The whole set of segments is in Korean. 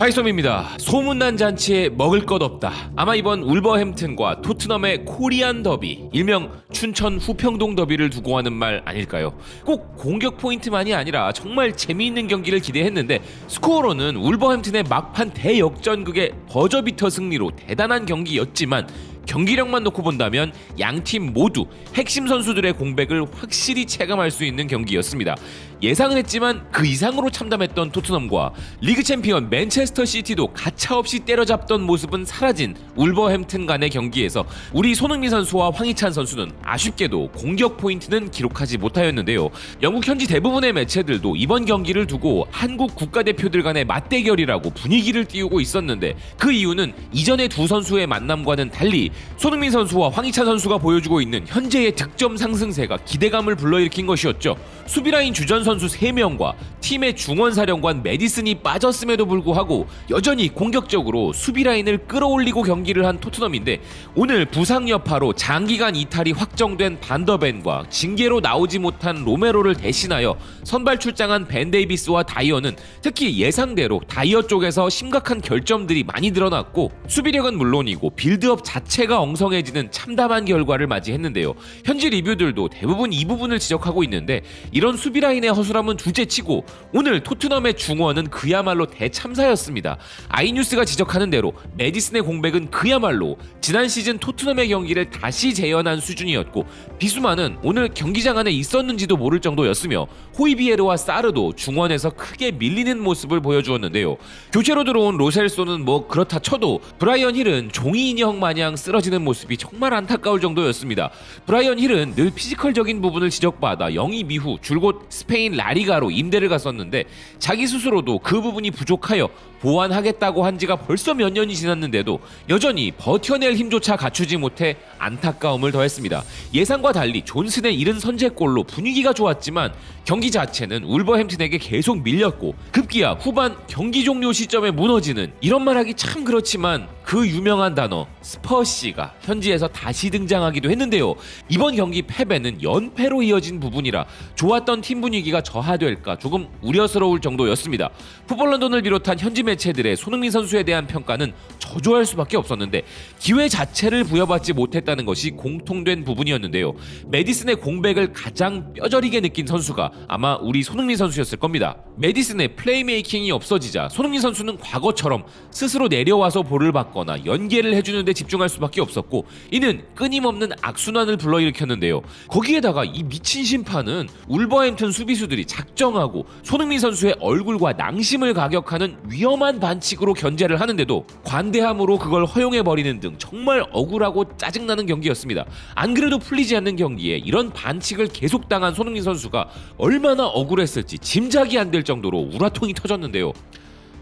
하이솜입니다. 소문난 잔치에 먹을 것 없다. 아마 이번 울버햄튼과 토트넘의 코리안 더비, 일명 춘천 후평동 더비를 두고 하는 말 아닐까요? 꼭 공격 포인트만이 아니라 정말 재미있는 경기를 기대했는데 스코어로는 울버햄튼의 막판 대역전극의 버저비터 승리로 대단한 경기였지만 경기력만 놓고 본다면 양팀 모두 핵심 선수들의 공백을 확실히 체감할 수 있는 경기였습니다. 예상은 했지만 그 이상으로 참담했던 토트넘과 리그 챔피언 맨체스터 시티도 가차없이 때려잡던 모습은 사라진 울버햄튼 간의 경기에서 우리 손흥민 선수와 황희찬 선수는 아쉽게도 공격 포인트는 기록하지 못하였는데요. 영국 현지 대부분의 매체들도 이번 경기를 두고 한국 국가대표들 간의 맞대결이라고 분위기를 띄우고 있었는데 그 이유는 이전의 두 선수의 만남과는 달리 손흥민 선수와 황희찬 선수가 보여주고 있는 현재의 득점 상승세가 기대감을 불러일으킨 것이었죠. 수비라인 주전 선수 3명과 팀의 중원사령관 메디슨이 빠졌음에도 불구하고 여전히 공격적으로 수비라인을 끌어올리고 경기를 한 토트넘인데 오늘 부상 여파로 장기간 이탈이 확정된 반더벤과 징계로 나오지 못한 로메로를 대신하여 선발 출장한 벤 데이비스와 다이어는 특히 예상대로 다이어 쪽에서 심각한 결점들이 많이 드러났고 수비력은 물론이고 빌드업 자체가 엉성해지는 참담한 결과를 맞이했는데요. 현지 리뷰들도 대부분 이 부분을 지적하고 있는데 이런 수비라인의 허술함은 둘째치고 오늘 토트넘의 중원은 그야말로 대참사였습니다. 아이뉴스가 지적하는 대로 메디슨의 공백은 그야말로 지난 시즌 토트넘의 경기를 다시 재현한 수준이었고 비수마는 오늘 경기장 안에 있었는지도 모를 정도였으며 호이비에르와 사르도 중원에서 크게 밀리는 모습을 보여주었는데요. 교체로 들어온 로셀소는 뭐 그렇다 쳐도 브라이언 힐은 종이 인형 마냥 쓰러지는 모습이 정말 안타까울 정도였습니다. 브라이언 힐은 늘 피지컬적인 부분을 지적받아 영입 이후 줄곧 스페인 라리가로 임대를 갔었는데 자기 스스로도 그 부분이 부족하여 보완하겠다고 한 지가 벌써 몇 년이 지났는데도 여전히 버텨낼 힘조차 갖추지 못해 안타까움을 더했습니다. 예상과 달리 존슨의 이른 선제골로 분위기가 좋았지만 경기 자체는 울버햄튼에게 계속 밀렸고 급기야 후반 경기 종료 시점에 무너지는 이런 말하기 참 그렇지만 그 유명한 단어 스퍼시가 현지에서 다시 등장하기도 했는데요. 이번 경기 패배는 연패로 이어진 부분이라 좋았던 팀 분위기가 저하될까 조금 우려스러울 정도였습니다. 풋볼 런던을 비롯한 현지 매체들의 손흥민 선수에 대한 평가는 저조할 수밖에 없었는데 기회 자체를 부여받지 못했다는 것이 공통된 부분이었는데요. 메디슨의 공백을 가장 뼈저리게 느낀 선수가 아마 우리 손흥민 선수였을 겁니다. 메디슨의 플레이메이킹이 없어지자 손흥민 선수는 과거처럼 스스로 내려와서 볼을 받거나 연계를 해주는 데 집중할 수밖에 없었고 이는 끊임없는 악순환을 불러일으켰는데요. 거기에다가 이 미친 심판은 울버햄튼 수비수들이 작정하고 손흥민 선수의 얼굴과 낭심을 가격하는 위험한 반칙으로 견제를 하는데도 관대함으로 그걸 허용해버리는 등 정말 억울하고 짜증나는 경기였습니다. 안 그래도 풀리지 않는 경기에 이런 반칙을 계속 당한 손흥민 선수가 얼마나 억울했을지 짐작이 안 될 정도로 우라통이 터졌는데요.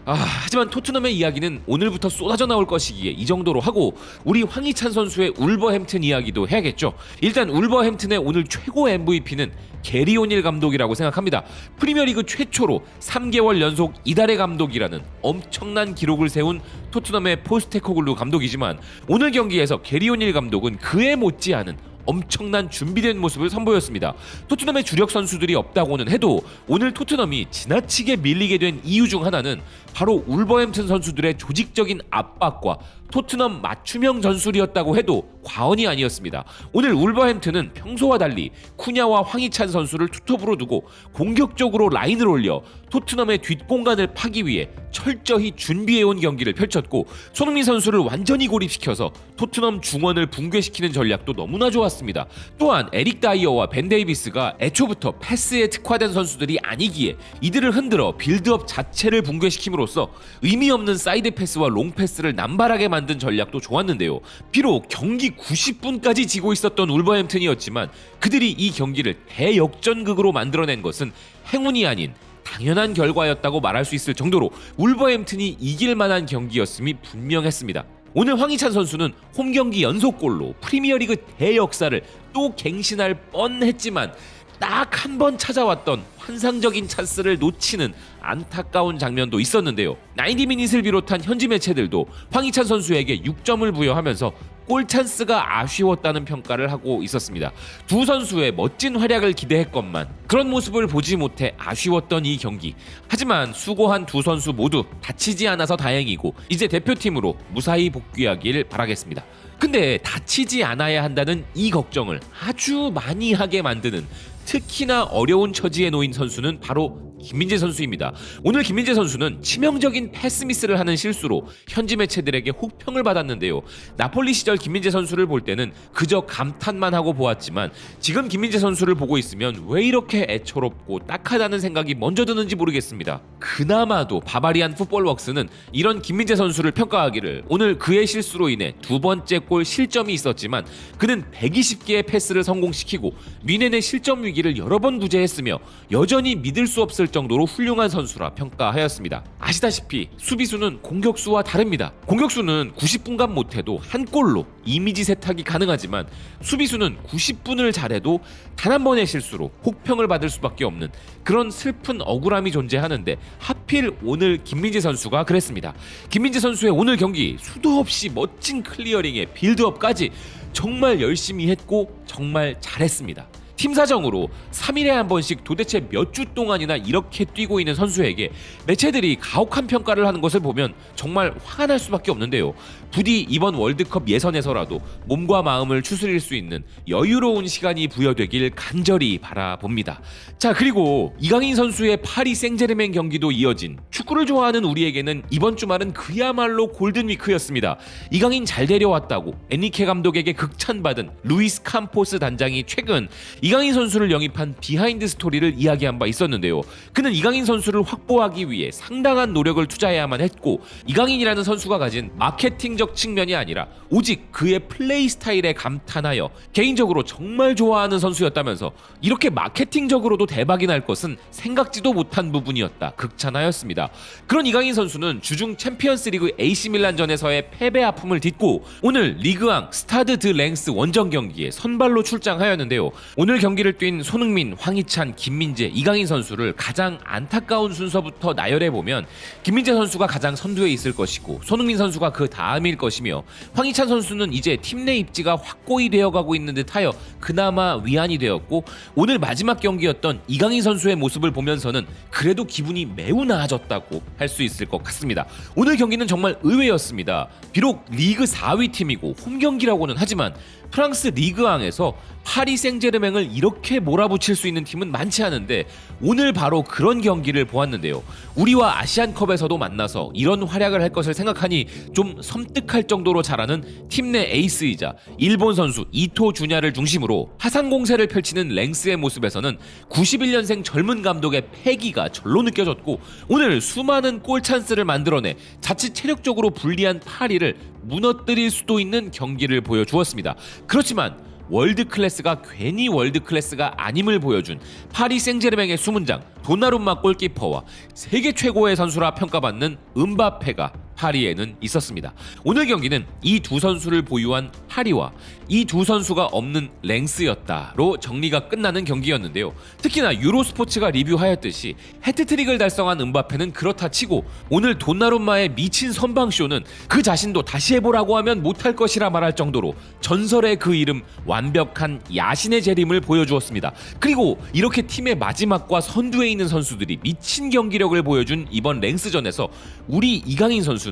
하지만 토트넘의 이야기는 오늘부터 쏟아져 나올 것이기에 이 정도로 하고 우리 황희찬 선수의 울버햄튼 이야기도 해야겠죠. 일단 울버햄튼의 오늘 최고 MVP는 게리 오닐 감독이라고 생각합니다. 프리미어리그 최초로 3개월 연속 이달의 감독이라는 엄청난 기록을 세운 토트넘의 포스테코글루 감독이지만 오늘 경기에서 게리 오닐 감독은 그에 못지않은 엄청난 준비된 모습을 선보였습니다. 토트넘의 주력 선수들이 없다고는 해도 오늘 토트넘이 지나치게 밀리게 된 이유 중 하나는 바로 울버햄튼 선수들의 조직적인 압박과 토트넘 맞춤형 전술이었다고 해도 과언이 아니었습니다. 오늘 울버햄튼은 평소와 달리 쿠냐와 황희찬 선수를 투톱으로 두고 공격적으로 라인을 올려 토트넘의 뒷공간을 파기 위해 철저히 준비해온 경기를 펼쳤고 손흥민 선수를 완전히 고립시켜서 토트넘 중원을 붕괴시키는 전략도 너무나 좋았습니다. 또한 에릭 다이어와 벤 데이비스가 애초부터 패스에 특화된 선수들이 아니기에 이들을 흔들어 빌드업 자체를 붕괴시킴으로써 의미 없는 사이드 패스와 롱 패스를 남발하게 만든 전략도 좋았는데요. 비록 경기 90분까지 지고 있었던 울버햄튼이었지만 그들이 이 경기를 대역전극으로 만들어낸 것은 행운이 아닌 당연한 결과였다고 말할 수 있을 정도로 울버햄튼이 이길 만한 경기였음이 분명했습니다. 오늘 황희찬 선수는 홈경기 연속골로 프리미어리그 대역사를 또 갱신할 뻔했지만 딱 한 번 찾아왔던 환상적인 찬스를 놓치는 안타까운 장면도 있었는데요. 90미닛을 비롯한 현지 매체들도 황희찬 선수에게 6점을 부여하면서 골 찬스가 아쉬웠다는 평가를 하고 있었습니다. 두 선수의 멋진 활약을 기대했건만 그런 모습을 보지 못해 아쉬웠던 이 경기. 하지만 수고한 두 선수 모두 다치지 않아서 다행이고 이제 대표팀으로 무사히 복귀하길 바라겠습니다. 근데 다치지 않아야 한다는 이 걱정을 아주 많이 하게 만드는 특히나 어려운 처지에 놓인 선수는 바로 김민재 선수입니다. 오늘 김민재 선수는 치명적인 패스미스를 하는 실수로 현지 매체들에게 혹평을 받았는데요. 나폴리 시절 김민재 선수를 볼 때는 그저 감탄만 하고 보았지만 지금 김민재 선수를 보고 있으면 왜 이렇게 애처롭고 딱하다는 생각이 먼저 드는지 모르겠습니다. 그나마도 바바리안 풋볼웍스는 이런 김민재 선수를 평가하기를 오늘 그의 실수로 인해 두 번째 골 실점이 있었지만 그는 120개의 패스를 성공시키고 미넨의 실점 위기를 여러 번 구제했으며 여전히 믿을 수 없을 정도로 훌륭한 선수라 평가하였습니다. 아시다시피 수비수는 공격수와 다릅니다. 공격수는 90분간 못해도 한 골로 이미지 세탁이 가능하지만 수비수는 90분을 잘해도 단 한 번의 실수로 혹평을 받을 수밖에 없는 그런 슬픈 억울함이 존재하는데 하필 오늘 김민재 선수가 그랬습니다. 김민재 선수의 오늘 경기 수도 없이 멋진 클리어링에 빌드업까지 정말 열심히 했고 정말 잘했습니다. 팀 사정으로 3일에 한 번씩 도대체 몇 주 동안이나 이렇게 뛰고 있는 선수에게 매체들이 가혹한 평가를 하는 것을 보면 정말 화가 날 수밖에 없는데요. 부디 이번 월드컵 예선에서라도 몸과 마음을 추스릴 수 있는 여유로운 시간이 부여되길 간절히 바라봅니다. 자, 그리고 이강인 선수의 파리 생제르맹 경기도 이어진 축구를 좋아하는 우리에게는 이번 주말은 그야말로 골든위크였습니다. 이강인 잘 데려왔다고 엔리케 감독에게 극찬받은 루이스 캄포스 단장이 최근 이강인 선수를 영입한 비하인드 스토리를 이야기한 바 있었는데요. 그는 이강인 선수를 확보하기 위해 상당한 노력을 투자해야만 했고 이강인이라는 선수가 가진 마케팅적 측면이 아니라 오직 그의 플레이 스타일에 감탄하여 개인적으로 정말 좋아하는 선수였다면서 이렇게 마케팅적으로도 대박이 날 것은 생각지도 못한 부분이었다 극찬하였습니다. 그런 이강인 선수는 주중 챔피언스리그 AC 밀란전에서의 패배 아픔을 딛고 오늘 리그앙 스타드 드 랭스 원정 경기에 선발로 출장하였는데요. 오늘 경기를 뛴 손흥민, 황희찬, 김민재, 이강인 선수를 가장 안타까운 순서부터 나열해보면 김민재 선수가 가장 선두에 있을 것이고 손흥민 선수가 그 다음일 것이며 황희찬 선수는 이제 팀 내 입지가 확고히 되어가고 있는 듯하여 그나마 위안이 되었고 오늘 마지막 경기였던 이강인 선수의 모습을 보면서는 그래도 기분이 매우 나아졌다고 할 수 있을 것 같습니다. 오늘 경기는 정말 의외였습니다. 비록 리그 4위 팀이고 홈 경기라고는 하지만 프랑스 리그앙에서 파리 생제르맹을 이렇게 몰아붙일 수 있는 팀은 많지 않은데 오늘 바로 그런 경기를 보았는데요. 우리와 아시안컵에서도 만나서 이런 활약을 할 것을 생각하니 좀 섬뜩할 정도로 잘하는 팀 내 에이스이자 일본 선수 이토 주냐를 중심으로 화상공세를 펼치는 랭스의 모습에서는 91년생 젊은 감독의 패기가 절로 느껴졌고 오늘 수많은 골 찬스를 만들어내 자칫 체력적으로 불리한 파리를 무너뜨릴 수도 있는 경기를 보여주었습니다. 그렇지만 월드 클래스가 괜히 월드 클래스가 아님을 보여준 파리 생제르맹의 수문장 도나룸마 골키퍼와 세계 최고의 선수라 평가받는 음바페가 파리에는 있었습니다. 오늘 경기는 이 두 선수를 보유한 파리와 이 두 선수가 없는 랭스였다로 정리가 끝나는 경기였는데요. 특히나 유로스포츠가 리뷰하였듯이 해트트릭을 달성한 음바페는 그렇다 치고 오늘 돈나룸마의 미친 선방쇼는 그 자신도 다시 해보라고 하면 못할 것이라 말할 정도로 전설의 그 이름 완벽한 야신의 재림을 보여주었습니다. 그리고 이렇게 팀의 마지막과 선두에 있는 선수들이 미친 경기력을 보여준 이번 랭스전에서 우리 이강인 선수는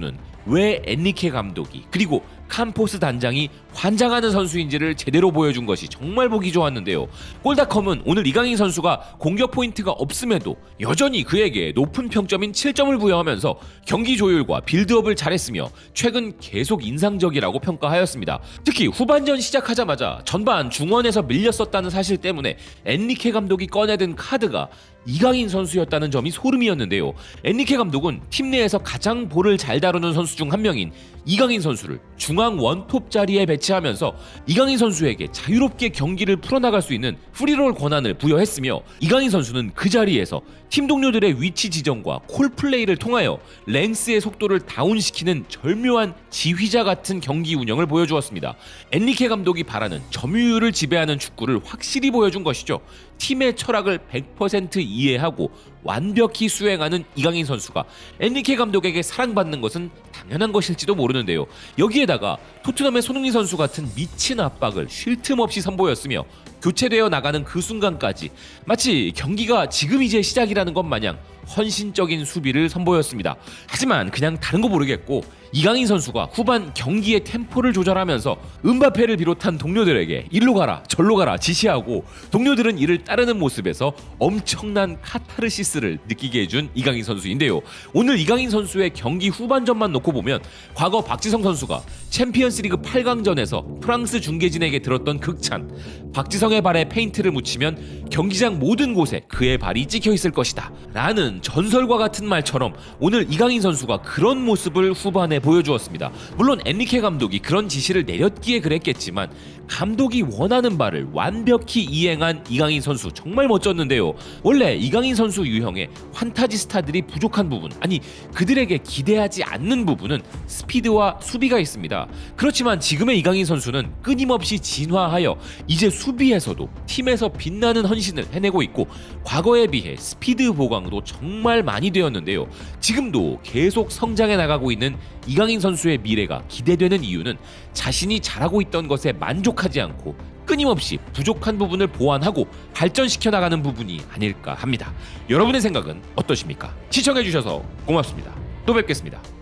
왜 엔리케 감독이 그리고 캄포스 단장이 환장하는 선수인지를 제대로 보여준 것이 정말 보기 좋았는데요. 골닷컴은 오늘 이강인 선수가 공격 포인트가 없음에도 여전히 그에게 높은 평점인 7점을 부여하면서 경기 조율과 빌드업을 잘했으며 최근 계속 인상적이라고 평가하였습니다. 특히 후반전 시작하자마자 전반 중원에서 밀렸었다는 사실 때문에 엔리케 감독이 꺼내든 카드가 이강인 선수였다는 점이 소름이었는데요. 엔리케 감독은 팀 내에서 가장 볼을 잘 다루는 선수 중 한 명인 이강인 선수를 중앙 원톱 자리에 배치하면서 이강인 선수에게 자유롭게 경기를 풀어나갈 수 있는 프리롤 권한을 부여했으며 이강인 선수는 그 자리에서 팀 동료들의 위치 지정과 콜플레이를 통하여 랭스의 속도를 다운시키는 절묘한 지휘자 같은 경기 운영을 보여주었습니다. 엔리케 감독이 바라는 점유율을 지배하는 축구를 확실히 보여준 것이죠. 팀의 철학을 100% 이해하고 완벽히 수행하는 이강인 선수가 엔리케 감독에게 사랑받는 것은 당연한 것일지도 모르는데요. 여기에다가 토트넘의 손흥민 선수 같은 미친 압박을 쉴 틈 없이 선보였으며 교체되어 나가는 그 순간까지 마치 경기가 지금 이제 시작이라는 것 마냥 헌신적인 수비를 선보였습니다. 하지만 그냥 다른 거 모르겠고 이강인 선수가 후반 경기의 템포를 조절하면서 음바페를 비롯한 동료들에게 일로 가라 절로 가라 지시하고 동료들은 이를 따르는 모습에서 엄청난 카타르시스를 느끼게 해준 이강인 선수인데요. 오늘 이강인 선수의 경기 후반전만 놓고 보면 과거 박지성 선수가 챔피언스리그 8강전에서 프랑스 중계진에게 들었던 극찬, 박지성의 발에 페인트를 묻히면 경기장 모든 곳에 그의 발이 찍혀 있을 것이다 라는 전설과 같은 말처럼 오늘 이강인 선수가 그런 모습을 후반에 보여주었습니다. 물론 엔리케 감독이 그런 지시를 내렸기에 그랬겠지만 감독이 원하는 바를 완벽히 이행한 이강인 선수 정말 멋졌는데요. 원래 이강인 선수 유형의 환타지 스타들이 부족한 부분, 아니 그들에게 기대하지 않는 부분은 스피드와 수비가 있습니다. 그렇지만 지금의 이강인 선수는 끊임없이 진화하여 이제 수비에서도 팀에서 빛나는 헌신을 해내고 있고 과거에 비해 스피드 보강도 정말 많이 되었는데요. 지금도 계속 성장해 나가고 있는 이강인 선수의 미래가 기대되는 이유는 자신이 잘하고 있던 것에 만족하지 않고 끊임없이 부족한 부분을 보완하고 발전시켜 나가는 부분이 아닐까 합니다. 여러분의 생각은 어떠십니까? 시청해주셔서 고맙습니다. 또 뵙겠습니다.